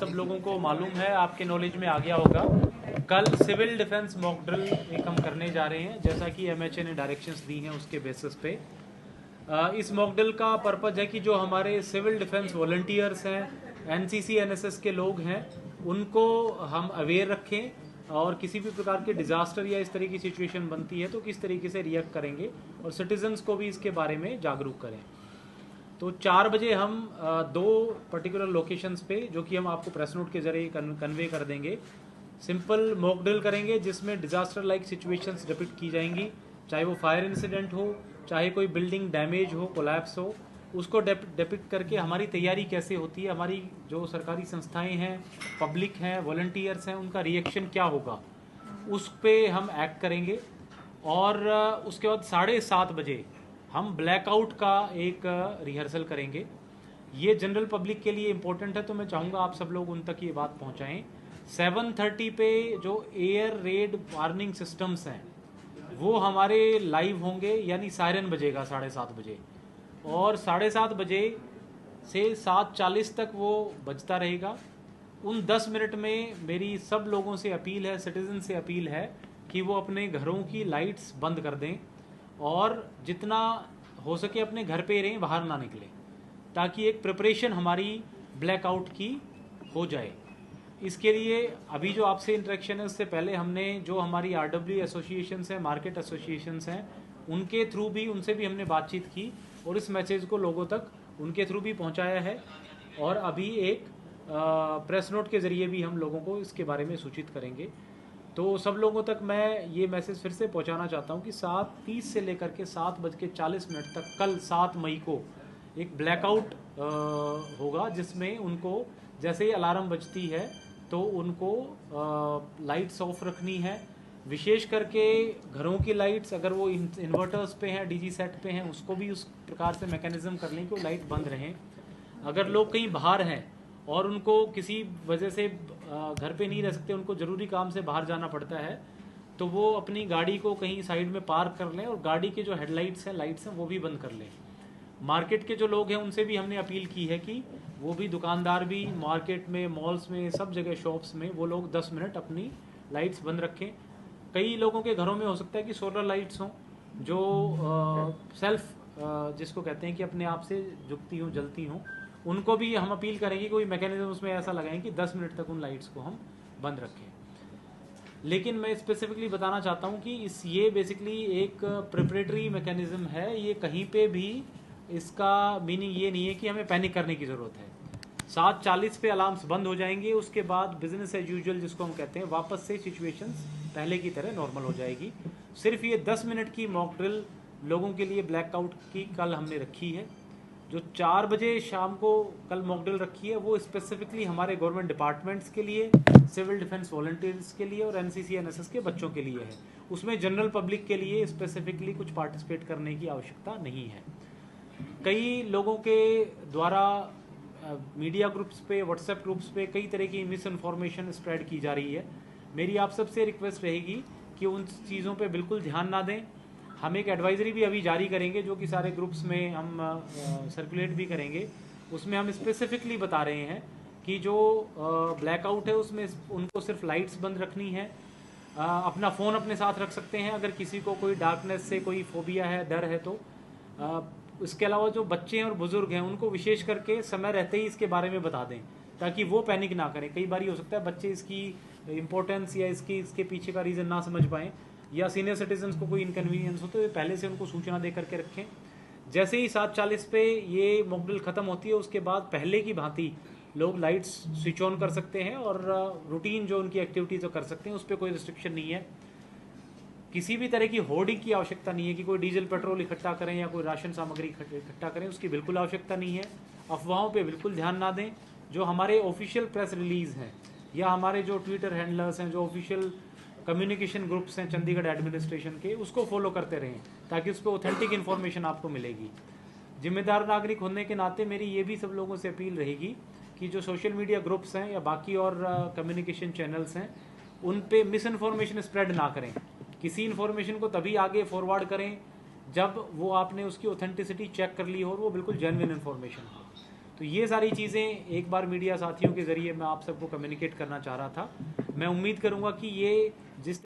सब लोगों को मालूम है, आपके नॉलेज में आ गया होगा, कल सिविल डिफेंस मॉक ड्रिल एक हम करने जा रहे हैं, जैसा कि एमएचए ने डायरेक्शंस दी हैं उसके बेसिस पे। इस मॉक ड्रिल का पर्पज़ है कि जो हमारे सिविल डिफेंस वॉलंटियर्स हैं, एनसीसी एनएसएस के लोग हैं, उनको हम अवेयर रखें और किसी भी प्रकार के डिज़ास्टर या इस तरह की सिचुएशन बनती है तो किस तरीके से रिएक्ट करेंगे, और सिटीजन्स को भी इसके बारे में जागरूक करें। तो 4 बजे हम 2 पर्टिकुलर लोकेशंस पे, जो कि हम आपको प्रेस नोट के जरिए कन्वे कर देंगे, सिंपल मॉक ड्रिल करेंगे जिसमें डिजास्टर लाइक सिचुएशंस डिपिक्ट की जाएंगी, चाहे वो फायर इंसिडेंट हो, चाहे कोई बिल्डिंग डैमेज हो, कोलैप्स हो, उसको डिपिक्ट करके हमारी तैयारी कैसे होती है, हमारी जो सरकारी संस्थाएं हैं, पब्लिक हैं, वॉलंटियर्स हैं, उनका रिएक्शन क्या होगा, उस पर हम एक्ट करेंगे। और उसके बाद 7:30 बजे हम ब्लैकआउट का एक रिहर्सल करेंगे। ये जनरल पब्लिक के लिए इम्पोर्टेंट है, तो मैं चाहूँगा आप सब लोग उन तक ये बात पहुँचाएँ। 7:30 पे जो एयर रेड वार्निंग सिस्टम्स हैं वो हमारे लाइव होंगे, यानी सायरन बजेगा 7:30 बजे, और 7:30 बजे से 7:40 तक वो बजता रहेगा। उन 10 मिनट में मेरी सब लोगों से अपील है, सिटीजन से अपील है कि वो अपने घरों की लाइट्स बंद कर दें और जितना हो सके अपने घर पे रहें, बाहर ना निकलें, ताकि एक प्रिपरेशन हमारी ब्लैकआउट की हो जाए। इसके लिए अभी जो आपसे इंटरेक्शन है, उससे पहले हमने जो हमारी आरडब्ल्यू एसोसिएशंस हैं, मार्केट एसोसिएशंस हैं, उनके थ्रू भी, उनसे भी हमने बातचीत की और इस मैसेज को लोगों तक उनके थ्रू भी पहुंचाया है। और अभी एक प्रेस नोट के ज़रिए भी हम लोगों को इसके बारे में सूचित करेंगे। तो सब लोगों तक मैं ये मैसेज फिर से पहुंचाना चाहता हूं कि 7:30 से लेकर के 7:40 तक कल 7 मई को एक ब्लैकआउट होगा, जिसमें उनको जैसे ही अलार्म बजती है तो उनको लाइट्स ऑफ रखनी है। विशेष करके घरों की लाइट्स, अगर वो इन्वर्टर्स पे हैं, डीजी सेट पे हैं, उसको भी उस प्रकार से मैकेनिज्म कर लें कि वो लाइट बंद रहें। अगर लोग कहीं बाहर हैं और उनको किसी वजह से घर पे नहीं रह सकते, उनको ज़रूरी काम से बाहर जाना पड़ता है, तो वो अपनी गाड़ी को कहीं साइड में पार्क कर लें और गाड़ी के जो हेडलाइट्स हैं, लाइट्स हैं, वो भी बंद कर लें। मार्केट के जो लोग हैं उनसे भी हमने अपील की है कि वो भी, दुकानदार भी, मार्केट में, मॉल्स में, सब जगह शॉप्स में वो लोग 10 मिनट अपनी लाइट्स बंद रखें। कई लोगों के घरों में हो सकता है कि सोलर लाइट्स हों जो सेल्फ जिसको कहते हैं कि अपने आप से जुगती हों, जलती हों, उनको भी हम अपील करेंगे कोई मैकेनिज्म उसमें ऐसा लगाएं कि 10 मिनट तक उन लाइट्स को हम बंद रखें। लेकिन मैं स्पेसिफिकली बताना चाहता हूं कि ये बेसिकली एक प्रिपरेटरी मैकेनिज्म है, ये कहीं पे भी इसका मीनिंग ये नहीं है कि हमें पैनिक करने की ज़रूरत है। 7:40 पे अलार्म्स बंद हो जाएंगे, उसके बाद बिजनेस एज यूजुअल जिसको हम कहते हैं, वापस से सिचुएशंस पहले की तरह नॉर्मल हो जाएगी। सिर्फ ये 10 मिनट की मॉक ड्रिल लोगों के लिए ब्लैकआउट की कल हमने रखी है। जो 4 बजे शाम को कल मॉक ड्रिल रखी है वो स्पेसिफिकली हमारे गवर्नमेंट डिपार्टमेंट्स के लिए, सिविल डिफेंस वॉलंटियर्स के लिए और एनसीसी एनएसएस के बच्चों के लिए है। उसमें जनरल पब्लिक के लिए स्पेसिफिकली कुछ पार्टिसिपेट करने की आवश्यकता नहीं है। कई लोगों के द्वारा मीडिया ग्रुप्स पे, व्हाट्सएप ग्रुप्स पे कई तरह की मिस इन्फॉर्मेशन स्प्रेड की जा रही है। मेरी आप सबसे रिक्वेस्ट रहेगी कि उन चीज़ों पे बिल्कुल ध्यान ना दें। हम एक एडवाइजरी भी अभी जारी करेंगे जो कि सारे ग्रुप्स में हम सर्कुलेट भी करेंगे। उसमें हम स्पेसिफिकली बता रहे हैं कि जो ब्लैकआउट है उसमें उनको सिर्फ लाइट्स बंद रखनी है। अपना फ़ोन अपने साथ रख सकते हैं अगर किसी को कोई डार्कनेस से कोई फोबिया है, डर है तो। इसके अलावा जो बच्चे हैं और बुजुर्ग हैं उनको विशेष करके समय रहते ही इसके बारे में बता दें ताकि वो पैनिक ना करें। कई बार हो सकता है बच्चे इसकी इम्पोर्टेंस या इसके पीछे का रीज़न ना समझ पाएँ, या सीनियर सिटीजन्स को कोई इनकन्वीनियंस हो तो पहले से उनको सूचना दे करके रखें। जैसे ही 7:40 पे ये मॉक ड्रिल ख़त्म होती है उसके बाद पहले की भांति लोग लाइट्स स्विच ऑन कर सकते हैं और रूटीन जो उनकी एक्टिविटीज़ कर सकते हैं, उस पर कोई रिस्ट्रिक्शन नहीं है। किसी भी तरह की होर्डिंग की आवश्यकता नहीं है कि कोई डीजल पेट्रोल इकट्ठा करें या कोई राशन सामग्री इकट्ठा करें, उसकी बिल्कुल आवश्यकता नहीं है। अफवाहों पे बिल्कुल ध्यान ना दें। जो हमारे ऑफिशियल प्रेस रिलीज़ हैं या हमारे जो ट्विटर हैंडलर्स हैं, जो ऑफिशियल कम्युनिकेशन ग्रुप्स हैं चंडीगढ़ एडमिनिस्ट्रेशन के, उसको फॉलो करते रहें ताकि उस पर ऑथेंटिक इन्फॉर्मेशन आपको मिलेगी। जिम्मेदार नागरिक होने के नाते मेरी ये भी सब लोगों से अपील रहेगी कि जो सोशल मीडिया ग्रुप्स हैं या बाकी और कम्युनिकेशन चैनल्स हैं उन पे मिस इन्फॉर्मेशन स्प्रेड ना करें। किसी इन्फॉर्मेशन को तभी आगे फॉरवर्ड करें जब वो आपने उसकी ऑथेंटिसिटी चेक कर ली हो और वो बिल्कुल जेन्युइन इन्फॉर्मेशन हो। तो ये सारी चीज़ें एक बार मीडिया साथियों के ज़रिए मैं आप सबको कम्युनिकेट करना चाह रहा था। मैं उम्मीद करूँगा कि ये